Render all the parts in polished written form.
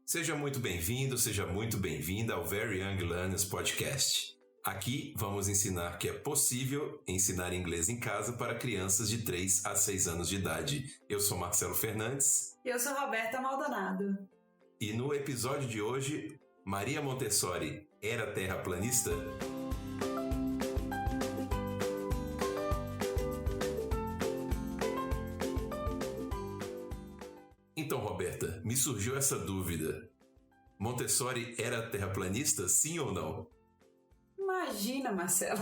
Seja muito bem-vindo, seja muito bem-vinda ao Very Young Learners Podcast. Aqui vamos ensinar que é possível ensinar inglês em casa para crianças de 3 a 6 anos de idade. Eu sou Marcelo Fernandes. Eu sou Roberta Maldonado. E no episódio de hoje, Maria Montessori era terraplanista? Então, Roberta, me surgiu essa dúvida. Montessori era terraplanista, sim ou não? Imagina, Marcelo.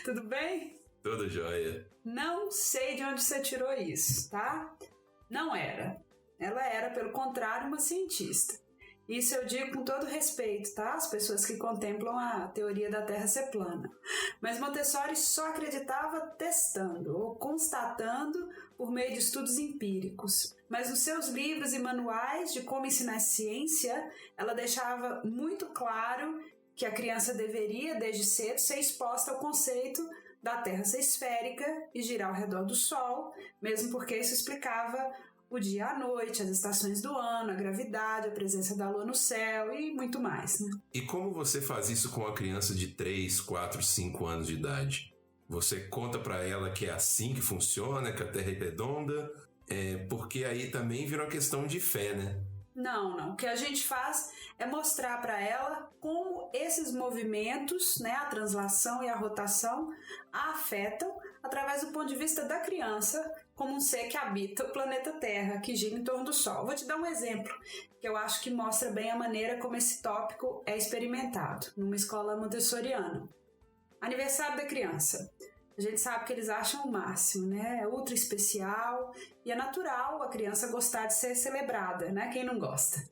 Tudo bem? Tudo jóia. Não sei de onde você tirou isso, tá? Não era. Ela era, pelo contrário, uma cientista. Isso eu digo com todo respeito, tá? As pessoas que contemplam a teoria da Terra ser plana. Mas Montessori só acreditava testando ou constatando por meio de estudos empíricos. Mas nos seus livros e manuais de como ensinar ciência, ela deixava muito claro que a criança deveria, desde cedo, ser exposta ao conceito da Terra ser esférica e girar ao redor do Sol, mesmo porque isso explicava o dia à noite, as estações do ano, a gravidade, a presença da Lua no céu e muito mais, né? E como você faz isso com uma criança de 3, 4, 5 anos de idade? Você conta para ela que é assim que funciona, que a Terra é redonda, porque aí também vira uma questão de fé, né? Não. O que a gente faz é mostrar para ela como esses movimentos, né, a translação e a rotação, a afetam através do ponto de vista da criança como um ser que habita o planeta Terra, que gira em torno do Sol. Vou te dar um exemplo que eu acho que mostra bem a maneira como esse tópico é experimentado numa escola montessoriana. Aniversário da criança. A gente sabe que eles acham o máximo, né? É ultra especial e é natural a criança gostar de ser celebrada, né? Quem não gosta?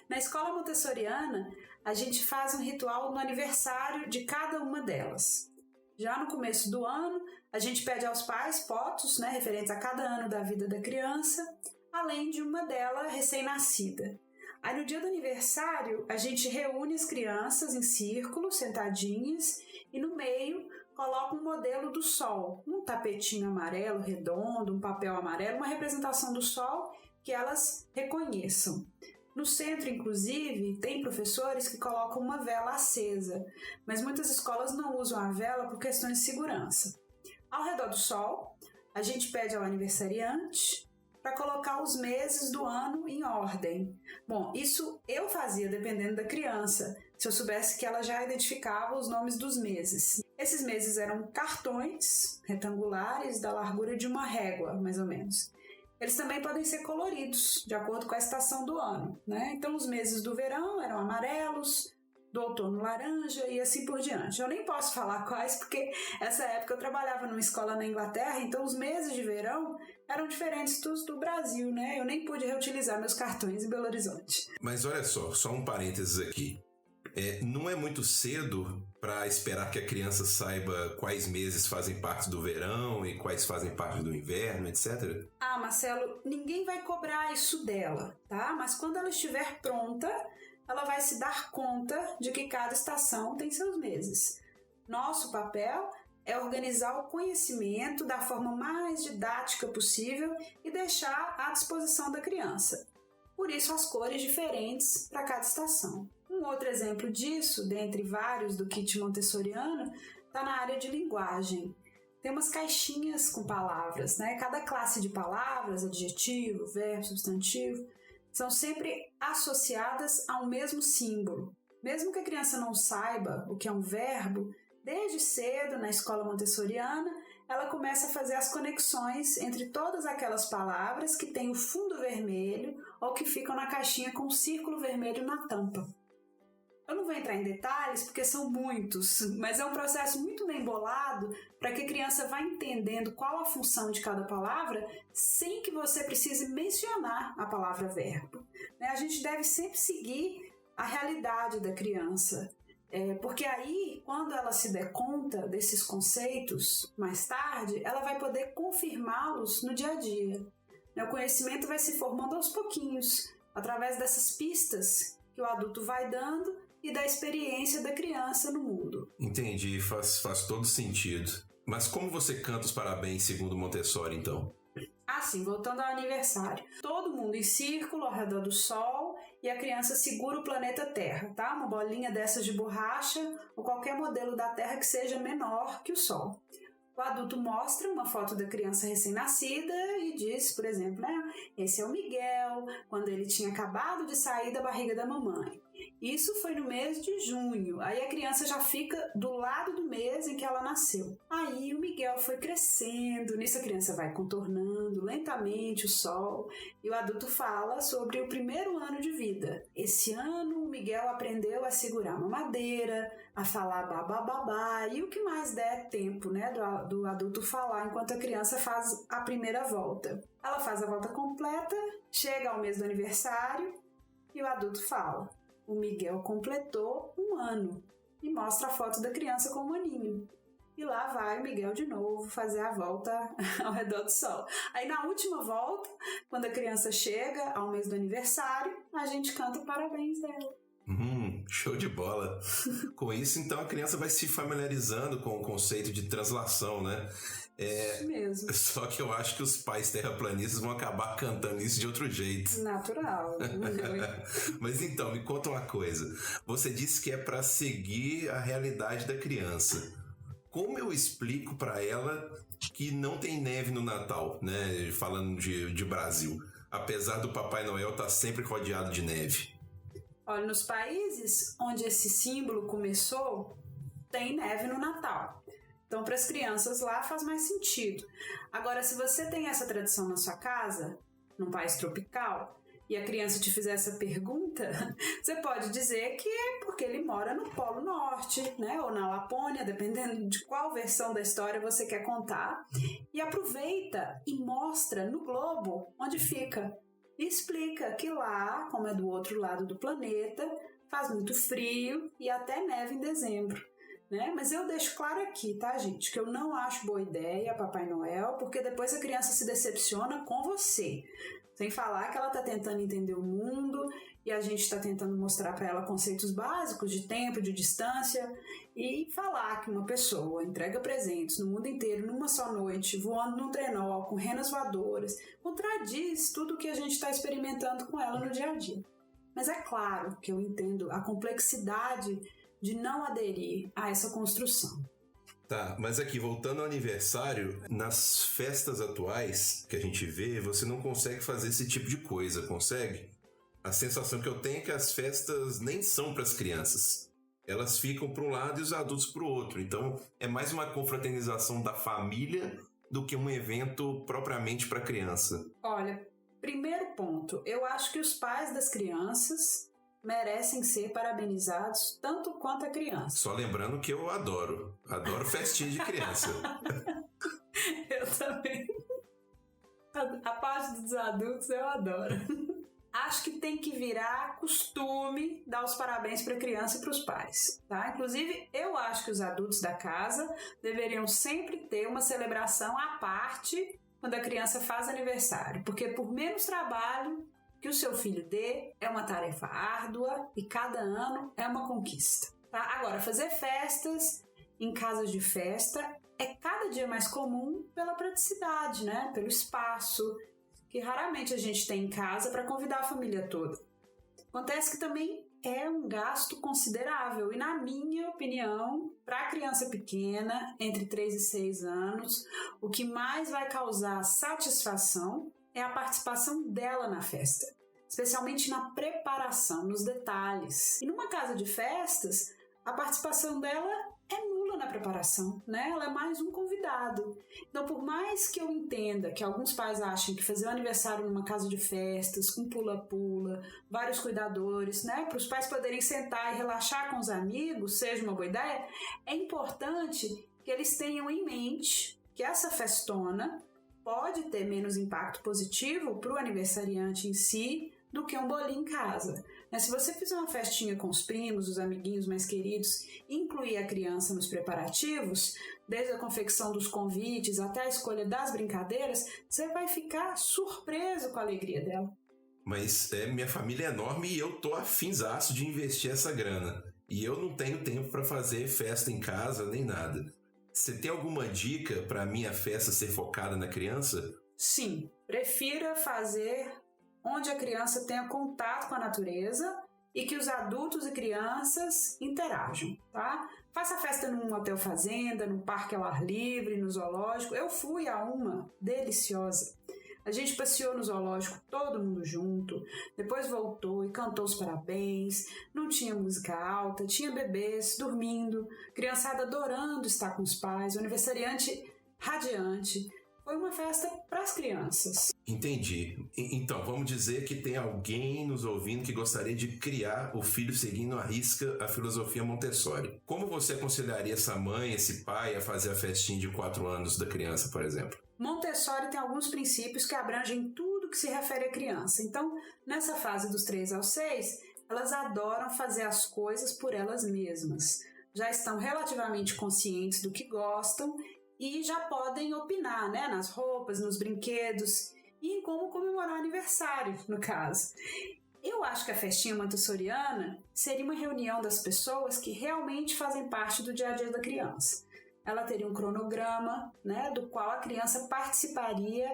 Na escola montessoriana, a gente faz um ritual no aniversário de cada uma delas. Já no começo do ano, a gente pede aos pais fotos, né, referentes a cada ano da vida da criança, além de uma delas recém-nascida. Aí no dia do aniversário, a gente reúne as crianças em círculo, sentadinhas, e no meio coloca um modelo do Sol, um tapetinho amarelo redondo, um papel amarelo, uma representação do Sol que elas reconheçam. No centro, inclusive, tem professores que colocam uma vela acesa, mas muitas escolas não usam a vela por questões de segurança. Ao redor do Sol, a gente pede ao aniversariante para colocar os meses do ano em ordem. Bom, isso eu fazia dependendo da criança, se eu soubesse que ela já identificava os nomes dos meses. Esses meses eram cartões retangulares da largura de uma régua, mais ou menos. Eles também podem ser coloridos, de acordo com a estação do ano, né? Então, os meses do verão eram amarelos, do outono laranja e assim por diante. Eu nem posso falar quais, porque essa época eu trabalhava numa escola na Inglaterra, então os meses de verão eram diferentes dos do Brasil, né? Eu nem pude reutilizar meus cartões em Belo Horizonte. Mas olha só um parênteses aqui. Não é muito cedo para esperar que a criança saiba quais meses fazem parte do verão e quais fazem parte do inverno, etc? Ah, Marcelo, ninguém vai cobrar isso dela, tá? Mas quando ela estiver pronta, ela vai se dar conta de que cada estação tem seus meses. Nosso papel é organizar o conhecimento da forma mais didática possível e deixar à disposição da criança. Por isso, as cores diferentes para cada estação. Um outro exemplo disso, dentre vários do kit montessoriano, está na área de linguagem. Tem umas caixinhas com palavras, né? Cada classe de palavras, adjetivo, verbo, substantivo, são sempre associadas a um mesmo símbolo. Mesmo que a criança não saiba o que é um verbo, desde cedo, na escola montessoriana, ela começa a fazer as conexões entre todas aquelas palavras que têm o fundo vermelho ou que ficam na caixinha com um círculo vermelho na tampa. Eu não vou entrar em detalhes porque são muitos, mas é um processo muito bem bolado para que a criança vá entendendo qual a função de cada palavra sem que você precise mencionar a palavra verbo. A gente deve sempre seguir a realidade da criança, porque aí, quando ela se der conta desses conceitos mais tarde, ela vai poder confirmá-los no dia a dia. O conhecimento vai se formando aos pouquinhos, através dessas pistas que o adulto vai dando e da experiência da criança no mundo. Entendi, faz todo sentido. Mas como você canta os parabéns segundo Montessori, então? Assim, voltando ao aniversário. Todo mundo em círculo ao redor do Sol e a criança segura o planeta Terra, tá? Uma bolinha dessas de borracha ou qualquer modelo da Terra que seja menor que o Sol. O adulto mostra uma foto da criança recém-nascida e diz, por exemplo, né? Esse é o Miguel, quando ele tinha acabado de sair da barriga da mamãe. Isso foi no mês de junho. Aí a criança já fica do lado do mês em que ela nasceu. Aí o Miguel foi crescendo, nisso a criança vai contornando lentamente o sol e o adulto fala sobre o primeiro ano de vida. Esse ano o Miguel aprendeu a segurar uma madeira, a falar babá babá e o que mais der tempo, né, do adulto falar enquanto a criança faz a primeira volta. Ela faz a volta completa, chega ao mês do aniversário e o adulto fala: o Miguel completou 1 ano e mostra a foto da criança com um aninho. E lá vai o Miguel de novo fazer a volta ao redor do sol. Aí na última volta, quando a criança chega ao mês do aniversário, a gente canta parabéns dela. Show de bola. Com isso, então, a criança vai se familiarizando com o conceito de translação, né? Isso mesmo. Só que eu acho que os pais terraplanistas vão acabar cantando isso de outro jeito. Natural. Mas então, me conta uma coisa. Você disse que é para seguir a realidade da criança. Como eu explico para ela que não tem neve no Natal, né? Falando de Brasil. Apesar do Papai Noel estar sempre rodeado de neve. Olha, nos países onde esse símbolo começou, tem neve no Natal. Então, para as crianças lá faz mais sentido. Agora, se você tem essa tradição na sua casa, num país tropical, e a criança te fizer essa pergunta, você pode dizer que é porque ele mora no Polo Norte, né? Ou na Lapônia, dependendo de qual versão da história você quer contar. E aproveita e mostra no globo onde fica. E explica que lá, como é do outro lado do planeta, faz muito frio e até neve em dezembro. Né? Mas eu deixo claro aqui, tá, gente, que eu não acho boa ideia Papai Noel, porque depois a criança se decepciona com você. Sem falar que ela está tentando entender o mundo e a gente está tentando mostrar para ela conceitos básicos de tempo, de distância, e falar que uma pessoa entrega presentes no mundo inteiro numa só noite, voando num trenó, com renas voadoras, contradiz tudo o que a gente está experimentando com ela no dia a dia. Mas é claro que eu entendo a complexidade de não aderir a essa construção. Tá, mas aqui, voltando ao aniversário, nas festas atuais que a gente vê, você não consegue fazer esse tipo de coisa, consegue? A sensação que eu tenho é que as festas nem são para as crianças. Elas ficam para um lado e os adultos para o outro. Então, é mais uma confraternização da família do que um evento propriamente para criança. Olha, primeiro ponto, eu acho que os pais das crianças merecem ser parabenizados tanto quanto a criança. Só lembrando que eu adoro festinha de criança. Eu também. A parte dos adultos eu adoro. Acho que tem que virar costume dar os parabéns para a criança e para os pais, tá? Inclusive, eu acho que os adultos da casa deveriam sempre ter uma celebração à parte quando a criança faz aniversário, porque por menos trabalho que o seu filho dê, é uma tarefa árdua e cada ano é uma conquista. Tá? Agora, fazer festas em casas de festa é cada dia mais comum pela praticidade, né? Pelo espaço, que raramente a gente tem em casa para convidar a família toda. Acontece que também é um gasto considerável e, na minha opinião, para a criança pequena, entre 3 e 6 anos, o que mais vai causar satisfação é a participação dela na festa, especialmente na preparação, nos detalhes. E numa casa de festas, a participação dela é nula na preparação, né? Ela é mais um convidado. Então, por mais que eu entenda que alguns pais achem que fazer um aniversário numa casa de festas, com pula-pula, vários cuidadores, né? Para os pais poderem sentar e relaxar com os amigos, seja uma boa ideia, é importante que eles tenham em mente que essa festona pode ter menos impacto positivo para o aniversariante em si do que um bolinho em casa. Mas se você fizer uma festinha com os primos, os amiguinhos mais queridos, incluir a criança nos preparativos, desde a confecção dos convites até a escolha das brincadeiras, você vai ficar surpreso com a alegria dela. Mas minha família é enorme e eu tô afinzaço de investir essa grana. E eu não tenho tempo para fazer festa em casa nem nada. Você tem alguma dica para a minha festa ser focada na criança? Sim, prefira fazer onde a criança tenha contato com a natureza e que os adultos e crianças interajam, tá? Faça festa num hotel fazenda, num parque ao ar livre, no zoológico. Eu fui a uma deliciosa. A gente passeou no zoológico, todo mundo junto, depois voltou e cantou os parabéns, não tinha música alta, tinha bebês dormindo, criançada adorando estar com os pais, o aniversariante radiante. Foi uma festa para as crianças. Entendi. Então, vamos dizer que tem alguém nos ouvindo que gostaria de criar o filho seguindo à risca a filosofia Montessori. Como você aconselharia essa mãe, esse pai a fazer a festinha de 4 anos da criança, por exemplo? Montessori tem alguns princípios que abrangem tudo que se refere à criança. Então, nessa fase dos 3 aos 6, elas adoram fazer as coisas por elas mesmas. Já estão relativamente conscientes do que gostam e já podem opinar, né, nas roupas, nos brinquedos e em como comemorar o aniversário, no caso. Eu acho que a festinha montessoriana seria uma reunião das pessoas que realmente fazem parte do dia a dia da criança. Ela teria um cronograma, né, do qual a criança participaria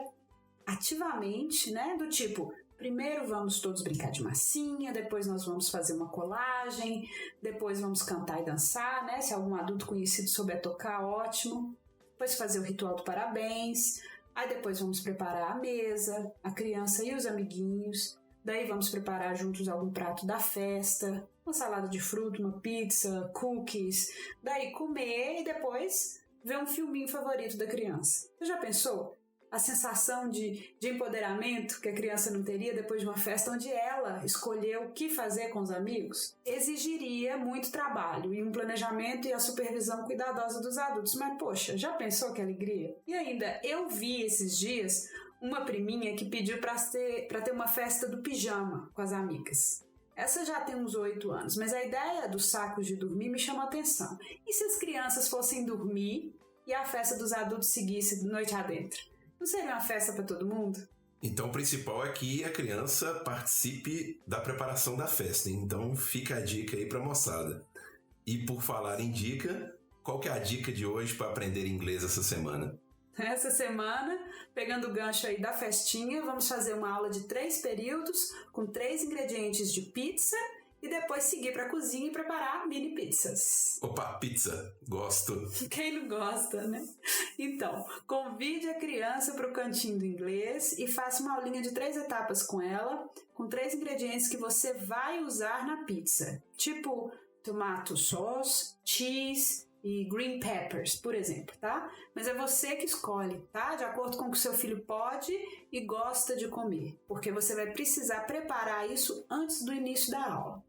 ativamente, né, do tipo, primeiro vamos todos brincar de massinha, depois nós vamos fazer uma colagem, depois vamos cantar e dançar, né, se algum adulto conhecido souber tocar, ótimo. Depois fazer o ritual do parabéns, aí depois vamos preparar a mesa, a criança e os amiguinhos, daí vamos preparar juntos algum prato da festa, uma salada de fruta, uma pizza, cookies, daí comer e depois ver um filminho favorito da criança. Você já pensou? A sensação de empoderamento que a criança não teria depois de uma festa onde ela escolheu o que fazer com os amigos? Exigiria muito trabalho e um planejamento e a supervisão cuidadosa dos adultos. Mas, poxa, já pensou que alegria? E ainda, eu vi esses dias uma priminha que pediu para ter uma festa do pijama com as amigas. Essa já tem uns 8 anos, mas a ideia dos sacos de dormir me chamou a atenção. E se as crianças fossem dormir e a festa dos adultos seguisse noite adentro? Não seria uma festa para todo mundo? Então o principal é que a criança participe da preparação da festa. Então fica a dica aí para a moçada. E por falar em dica, qual que é a dica de hoje para aprender inglês essa semana? Essa semana, pegando o gancho aí da festinha, vamos fazer uma aula de 3 períodos com 3 ingredientes de pizza e depois seguir para a cozinha e preparar mini pizzas. Opa, pizza! Gosto! Quem não gosta, né? Então, convide a criança para o cantinho do inglês e faça uma aulinha de 3 etapas com ela, com 3 ingredientes que você vai usar na pizza. Tipo, tomato sauce, cheese e green peppers, por exemplo, tá? Mas é você que escolhe, tá? De acordo com o que o seu filho pode e gosta de comer, porque você vai precisar preparar isso antes do início da aula.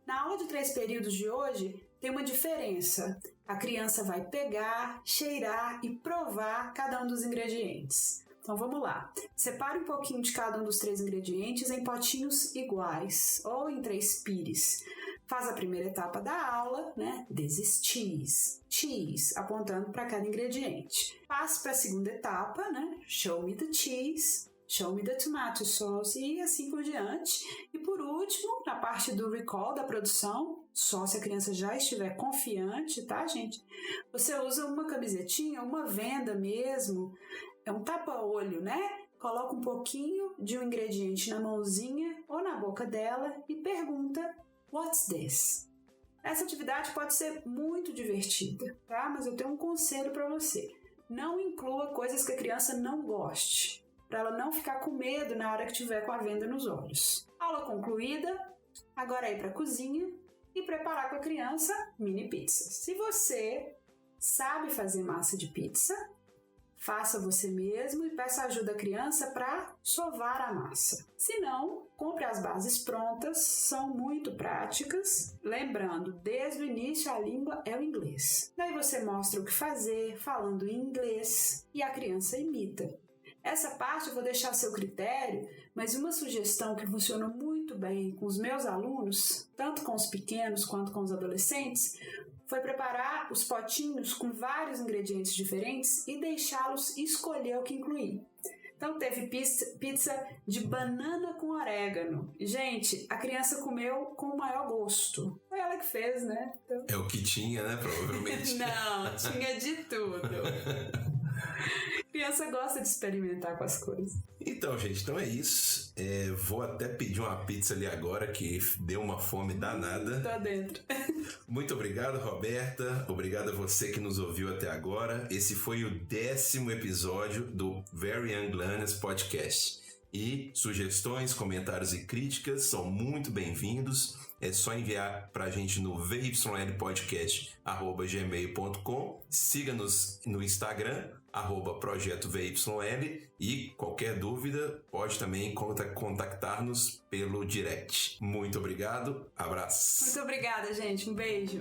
Na aula de 3 períodos de hoje, tem uma diferença. A criança vai pegar, cheirar e provar cada um dos ingredientes. Então vamos lá. Separe um pouquinho de cada um dos 3 ingredientes em potinhos iguais ou em 3 pires. Faz a primeira etapa da aula, né? This is cheese. Cheese, apontando para cada ingrediente. Passe para a segunda etapa, né? Show me the cheese. Show me the tomato sauce e assim por diante. E por último, na parte do recall da produção, só se a criança já estiver confiante, tá, gente? Você usa uma camisetinha, uma venda mesmo, é um tapa-olho, né? Coloca um pouquinho de um ingrediente na mãozinha ou na boca dela e pergunta: What's this? Essa atividade pode ser muito divertida, tá? Mas eu tenho um conselho para você. Não inclua coisas que a criança não goste, para ela não ficar com medo na hora que tiver com a venda nos olhos. Aula concluída, agora é ir para a cozinha e preparar com a criança mini pizzas. Se você sabe fazer massa de pizza, faça você mesmo e peça ajuda à criança para sovar a massa. Se não, compre as bases prontas, são muito práticas. Lembrando, desde o início a língua é o inglês. Daí você mostra o que fazer, falando em inglês, e a criança imita. Essa parte eu vou deixar a seu critério, mas uma sugestão que funciona muito bem com os meus alunos, tanto com os pequenos quanto com os adolescentes, foi preparar os potinhos com vários ingredientes diferentes e deixá-los escolher o que incluir. Então teve pizza de banana com orégano. Gente, a criança comeu com o maior gosto. Foi ela que fez, né? Então... É o que tinha, né? Provavelmente. Não, tinha de tudo. Criança gosta de experimentar com as coisas. Então, gente, então é isso. Vou até pedir uma pizza ali agora, que deu uma fome danada. Tá dentro. Muito obrigado, Roberta. Obrigado a você que nos ouviu até agora. Esse foi o 10º episódio do Very Young Learners Podcast. E sugestões, comentários e críticas são muito bem-vindos. É só enviar pra gente no vylpodcast@gmail.com. Siga-nos no Instagram, @projeto VYL, e qualquer dúvida pode também contactar-nos pelo direct. Muito obrigado, abraço. Muito obrigada, gente. Um beijo.